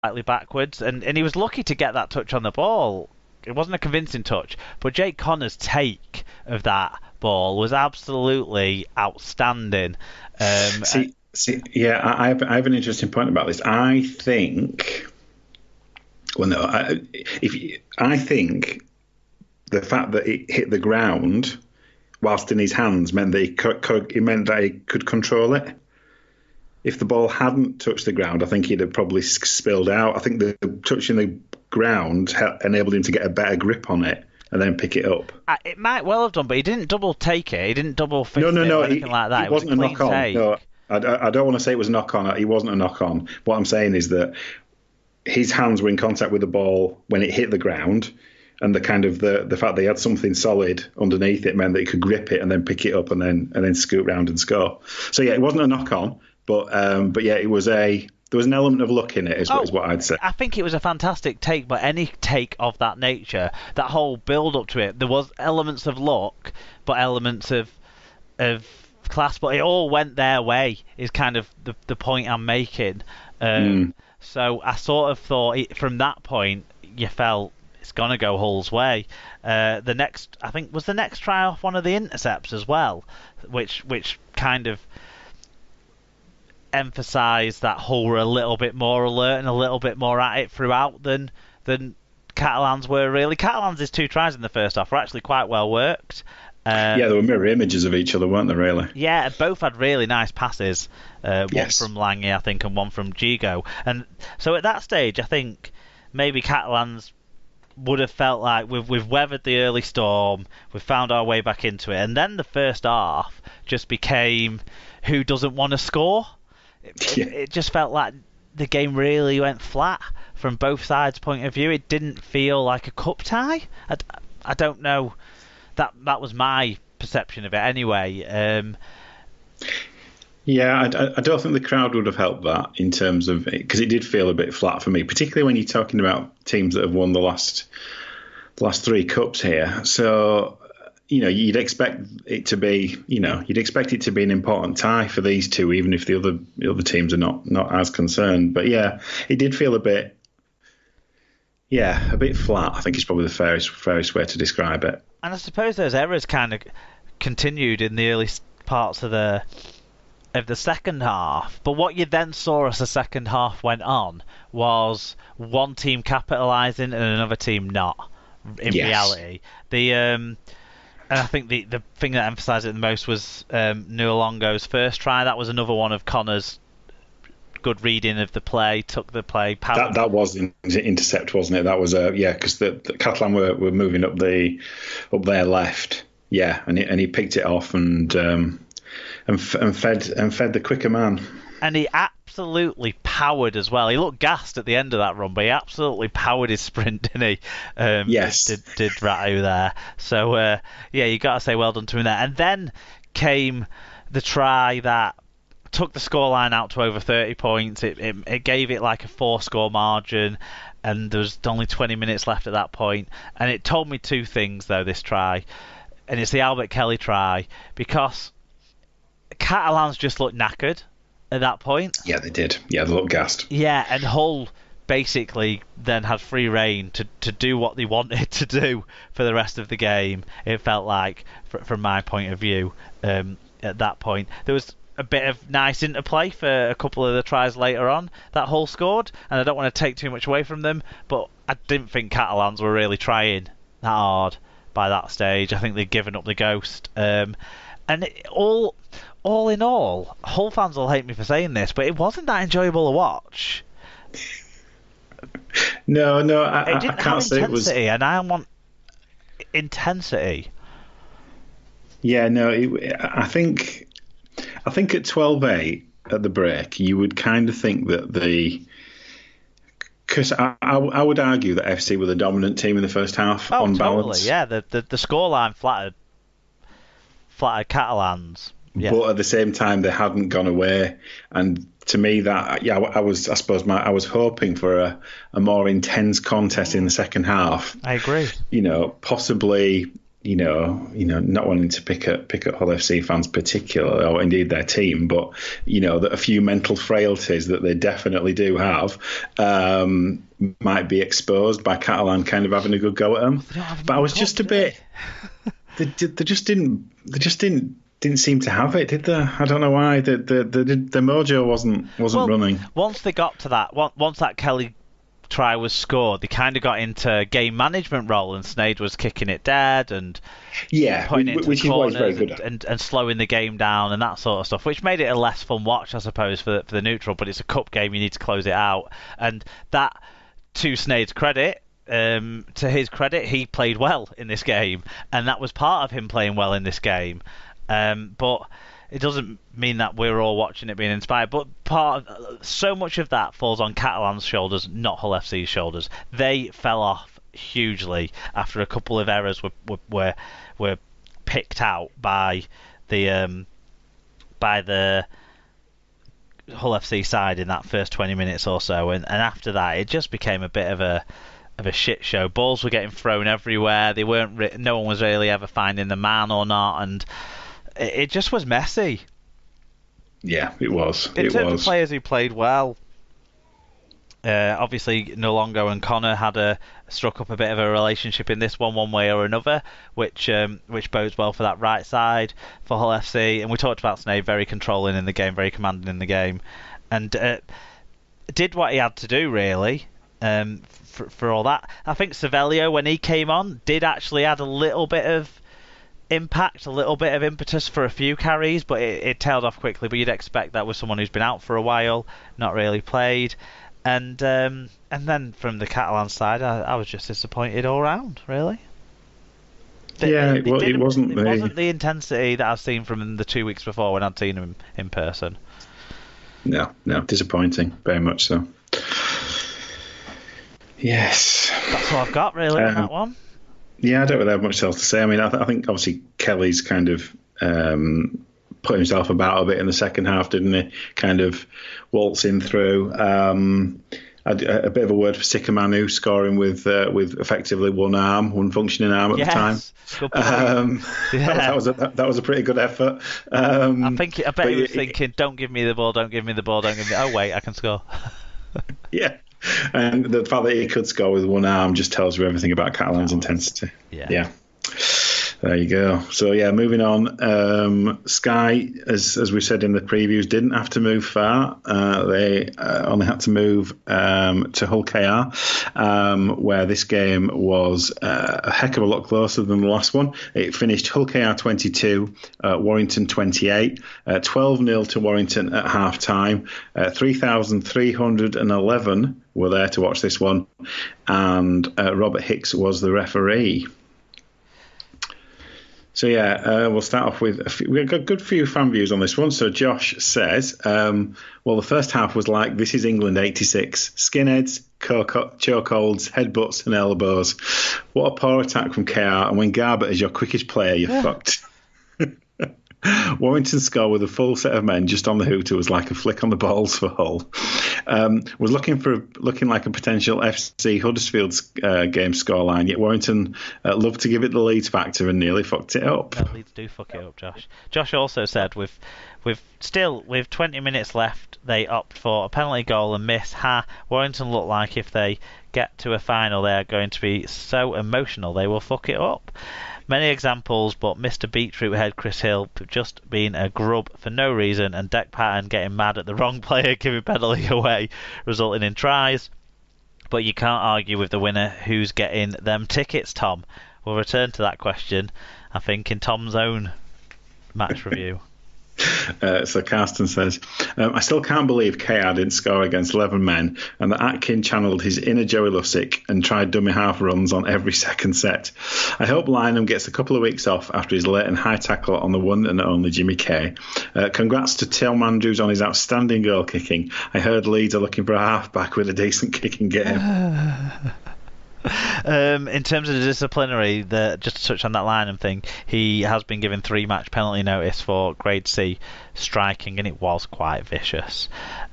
slightly backwards, and he was lucky to get that touch on the ball. It wasn't a convincing touch, but Jake Connor's take of that ball was absolutely outstanding. Yeah, I have an interesting point about this. I think, well, no, I think the fact that it hit the ground whilst in his hands meant that he could control it. If the ball hadn't touched the ground, I think he'd have probably spilled out. I think the touching the ground enabled him to get a better grip on it and then pick it up. It might well have done, but he didn't double take it. He didn't double fist it No, or anything like that. It wasn't a knock on. Take. No, I don't want to say it was a knock on. He wasn't a knock on. What I'm saying is that his hands were in contact with the ball when it hit the ground, and the fact that he had something solid underneath it meant that he could grip it and then pick it up and then scoop round and score. So yeah, it wasn't a knock on. But yeah, there was an element of luck in it, is what I'd say. I think it was a fantastic take, but any take of that nature, that whole build up to it, there was elements of luck, but elements of class, but it all went their way. Is kind of the point I'm making. So I sort of thought from that point you felt it's gonna go Hull's way. The next try off one of the intercepts as well, which kind of emphasise that Hull were a little bit more alert and a little bit more at it throughout than Catalans were. Really, Catalans' 2 tries in the first half were actually quite well worked. Yeah, they were mirror images of each other, weren't they? Really? Yeah, both had really nice passes. Yes. One from Lange, I think, and one from Gigo. And so at that stage, I think maybe Catalans would have felt like we've weathered the early storm, we've found our way back into it, and then the first half just became who doesn't want to score. It just felt like the game really went flat from both sides' point of view. It didn't feel like a cup tie. I don't know. That was my perception of it anyway. Yeah, I don't think the crowd would have helped that in terms of it, because it did feel a bit flat for me, particularly when you're talking about teams that have won the last 3 cups here. So you'd expect it to be an important tie for these two, even if the other teams are not as concerned. But yeah, it did feel a bit flat. I think it's probably the fairest way to describe it. And I suppose those errors kind of continued in the early parts of the second half. But what you then saw as the second half went on was one team capitalising and another team not. In reality, and I think the thing that emphasised it the most was Nualongo's first try. That was another one of Connor's good reading of the play, took the play. That was an intercept, wasn't it? That was because the Catalan were moving up their left, and he picked it off and fed the quicker man. And he absolutely powered as well. He looked gassed at the end of that run, but he absolutely powered his sprint, didn't he? Yes. Did Ratu there. So, you got to say well done to him there. And then came the try that took the scoreline out to over 30 points. It gave it like a 4-score margin, and there was only 20 minutes left at that point. And it told me 2 things, though, this try. And it's the Albert Kelly try, because Catalans just looked knackered at that point. Yeah, they did. Yeah, they looked gassed. Yeah, and Hull basically then had free rein to do what they wanted to do for the rest of the game. It felt like, from my point of view, at that point. There was a bit of nice interplay for a couple of the tries later on that Hull scored, and I don't want to take too much away from them, but I didn't think Catalans were really trying that hard by that stage. I think they'd given up the ghost. And all in all, Hull fans will hate me for saying this, but it wasn't that enjoyable to watch. No, I can't say it was. And I want intensity. Yeah, no, I think at 12-8 at the break, you would kind of think that because I would argue that FC were the dominant team in the first half on balance. Totally, yeah. The scoreline flattered Catalans. Yeah. But at the same time, they hadn't gone away, and to me, I was hoping for a more intense contest in the second half. I agree. Possibly not wanting to pick at Hull FC fans particularly, or indeed their team, but that a few mental frailties that they definitely do have might be exposed by Catalan kind of having a good go at them. But I was just a bit. They just didn't seem to have it, did they? I don't know why. The mojo wasn't running. Once they got to that, once that Kelly try was scored, they kind of got into game management role, and Sneyd was kicking it dead and putting it into which the is what he's very corners good at. and slowing the game down and that sort of stuff, which made it a less fun watch, I suppose, for the neutral. But it's a cup game, you need to close it out, and that, to Sneyd's credit, to his credit, he played well in this game, and that was part of him playing well in this game. But it doesn't mean that we're all watching it being inspired. But so much of that falls on Catalan's shoulders, not Hull FC's shoulders. They fell off hugely after a couple of errors were picked out by the Hull FC side in that first 20 minutes or so, and after that it just became a bit of a shit show. Balls were getting thrown everywhere. No one was really ever finding the man or not, and it just was messy. Yeah, it was. In terms of players who played well, obviously Nolongo and Connor had struck up a bit of a relationship in this one way or another, which bodes well for that right side for Hull FC. And we talked about Sneyd, very controlling in the game, very commanding in the game, and did what he had to do, really. For all that, I think Savelio, when he came on, did actually add a little bit of impact, a little bit of impetus for a few carries, but it tailed off quickly. But you'd expect that with someone who's been out for a while, not really played. And then from the Catalan side, I was just disappointed all round, really. It wasn't the intensity that I've seen from them the 2 weeks before when I'd seen them in person. No, disappointing, very much so. Yes. That's what I've got, really, on that one. Yeah, I don't really have much else to say. I mean, I think obviously Kelly's kind of put himself about a bit in the second half, didn't he? Kind of waltzing through. A bit of a word for Sikamanu, scoring with effectively one functioning arm at the time. Good point. That was a pretty good effort. I bet he was thinking, "Don't give me the ball, don't give me the ball, don't give me." Oh wait, I can score. Yeah. And the fact that he could score with one arm just tells you everything about Catalan's intensity. Yeah. There you go. So, yeah, moving on. Sky, as we said in the previews, didn't have to move far. They only had to move to Hull KR, where this game was a heck of a lot closer than the last one. It finished Hull KR 22, Warrington 28, 12-0 to Warrington at half-time. 3,311 were there to watch this one, and Robert Hicks was the referee. So, we'll start off with we've got a good few fan views on this one. So Josh says, well, the first half was like, this is England 86. Skinheads, chokeholds, headbutts and elbows. What a poor attack from KR. And when Garbutt is your quickest player, you're fucked. Warrington's score with a full set of men just on the hooter was like a flick on the balls for Hull. Was looking like a potential FC Huddersfield game scoreline, yet Warrington loved to give it the Leeds factor and nearly fucked it up. Yeah, Leeds do fuck it up, Josh. Josh also said with 20 minutes left, they opt for a penalty goal and miss. Warrington look like if they get to a final, they are going to be so emotional they will fuck it up. Many examples, but Mr. Beetroot Head Chris Hill just being a grub for no reason, and Deck Patton getting mad at the wrong player giving penalty away, resulting in tries. But you can't argue with the winner who's getting them tickets, Tom. We'll return to that question, I think, in Tom's own match review. So Carsten says, I still can't believe KR didn't score against 11 men and that Atkin channeled his inner Joey Lussick and tried dummy half runs on every second set. I hope Lynham gets a couple of weeks off after his late and high tackle on the one and only Jimmy Kay. Congrats to Tom Andrews on his outstanding goal kicking. I heard Leeds are looking for a half-back with a decent kicking game. In terms of the disciplinary, just to touch on that Lynham thing, he has been given 3-match penalty notice for grade C striking, and it was quite vicious.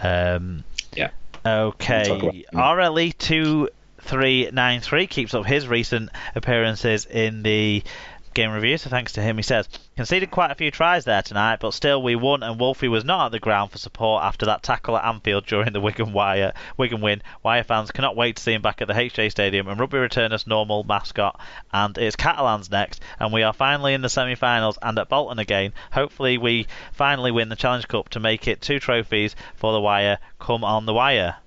Yeah. Okay. RLE 2393 keeps up his recent appearances in the game review, so thanks to him. He says, conceded quite a few tries there tonight, but still we won, and Wolfie was not at the ground for support after that tackle at Anfield during the Wigan win. Wire fans cannot wait to see him back at the HJ Stadium, and rugby return as normal mascot. And it's Catalans next, and we are finally in the semi-finals and at Bolton again. Hopefully we finally win the Challenge Cup to make it 2 trophies for the Wire. Come on the Wire.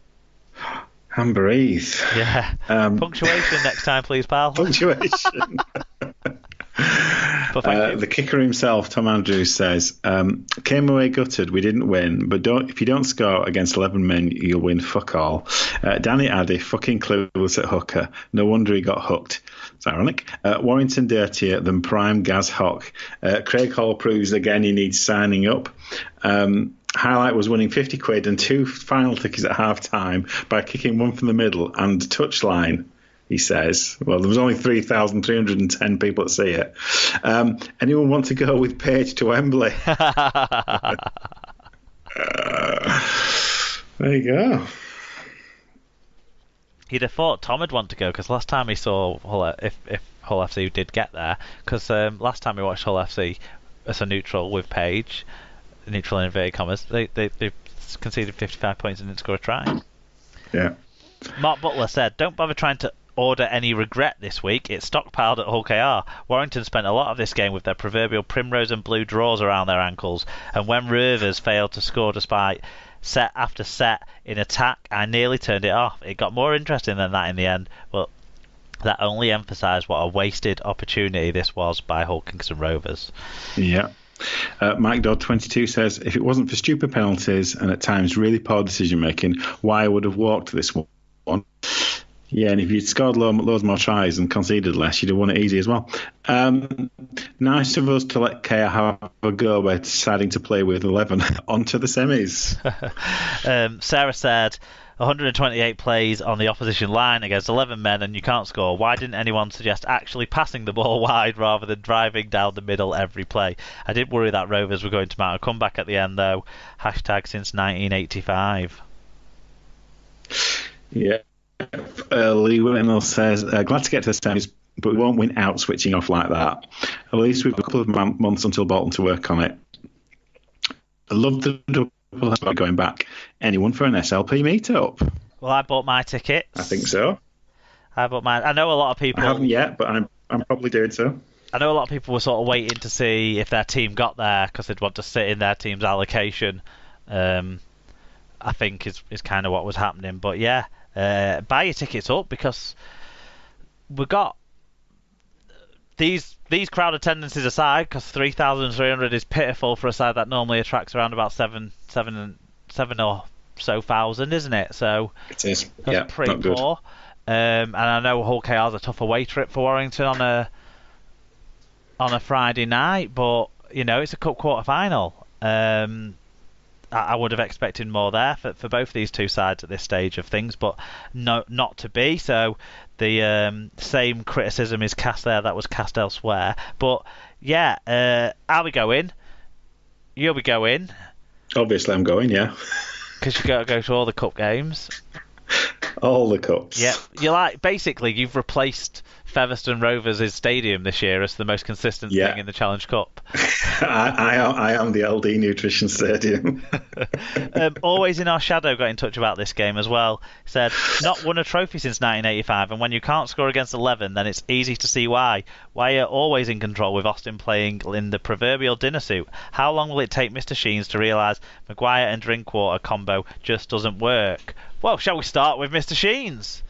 And breathe. Yeah. Punctuation next time, please, pal. Punctuation. The kicker himself, Tom Andrews, says, came away gutted, we didn't win, but if you don't score against 11 men, you'll win fuck all. Danny Addy, fucking clueless at hooker. No wonder he got hooked. It's ironic. Warrington dirtier than prime Gaz Hock. Craig Hall proves again he needs signing up. Highlight was winning 50 quid and 2 final tickets at half time by kicking one from the middle and touchline. He says, well, there was only 3,310 people that see it. Anyone want to go with Paige to Wembley? There you go. You'd have thought Tom would want to go, because last time he saw Hull, if Hull FC did get there, because last time we watched Hull FC as a neutral with Paige, neutral in inverted commas, they conceded 55 points and didn't score a try. Yeah. Mark Butler said, don't bother trying to order any regret this week. It's stockpiled at Hull KR. Warrington spent a lot of this game with their proverbial primrose and blue drawers around their ankles, and when Rovers failed to score despite set after set in attack, I nearly turned it off. It got more interesting than that in the end, but that only emphasised what a wasted opportunity this was by Hull Kingston Rovers. Yeah. Mike Dodd 22 says, if it wasn't for stupid penalties and at times really poor decision making, why I would have walked this one. Yeah, and if you'd scored loads more tries and conceded less, you'd have won it easy as well. Nice of us to let KR have a go by deciding to play with 11 onto the semis. Sarah said, 128 plays on the opposition line against 11 men and you can't score. Why didn't anyone suggest actually passing the ball wide rather than driving down the middle every play? I did worry that Rovers were going to mount a comeback at the end, though. Hashtag since 1985. Yeah. Lee Whitnell says, glad to get to the semis, but we won't win out switching off like that. At least we've got a couple of months until Bolton to work on it. I love the double going back. Anyone for an SLP meetup? Well, I bought my tickets. I think so. I bought mine. I know a lot of people. I haven't yet, but I'm probably doing so. I know a lot of people were sort of waiting to see if their team got there because they'd want to sit in their team's allocation. I think is kind of what was happening. But yeah. Buy your tickets up because we've got these crowd attendances aside, because 3,300 is pitiful for a side that normally attracts around about seven or so thousand, isn't it? So it is. That's pretty poor. And I know Hull KR's a tough away trip for Warrington on a Friday night, but you know it's a cup quarter final. I would have expected more there for both these two sides at this stage of things, but no, not to be. So the same criticism is cast there that was cast elsewhere. But yeah, I'll be going. You'll be going. Obviously, I'm going. Yeah. Because you got to go to all the cup games. All the cups. Yeah, basically you've replaced Featherstone Rovers' stadium this year as the most consistent thing in the Challenge Cup. I am the LD Nutrition Stadium. Always in Our Shadow got in touch about this game as well. Said, not won a trophy since 1985, and when you can't score against 11, then it's easy to see why. Why you're always in control with Austin playing in the proverbial dinner suit. How long will it take Mr. Sheens to realise Maguire and Drinkwater combo just doesn't work? Well, shall we start with Mr. Sheens?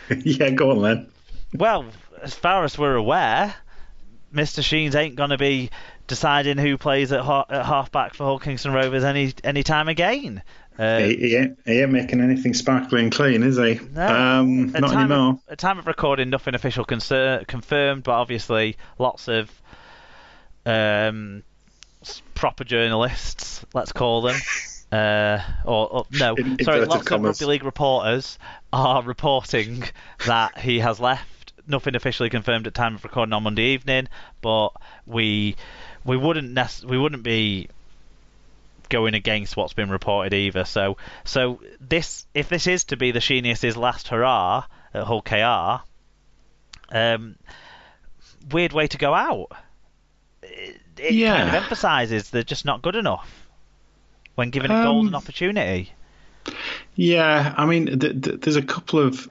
Yeah, go on then. Well, as far as we're aware, Mr. Sheens ain't going to be deciding who plays at half-back for Hull Kingston Rovers any time again. He ain't making anything sparkling clean, is he? No. Not anymore. At time of recording, nothing official confirmed, but obviously lots of proper journalists, let's call them. Lots of Rugby League reporters are reporting that he has left. Nothing officially confirmed at time of recording on Monday evening, but we wouldn't be going against what's been reported either. So if this is to be the Sheenius' last hurrah at Hull KR, weird way to go out. It kind of emphasises they're just not good enough when given a golden opportunity. Yeah, I mean, there's a couple of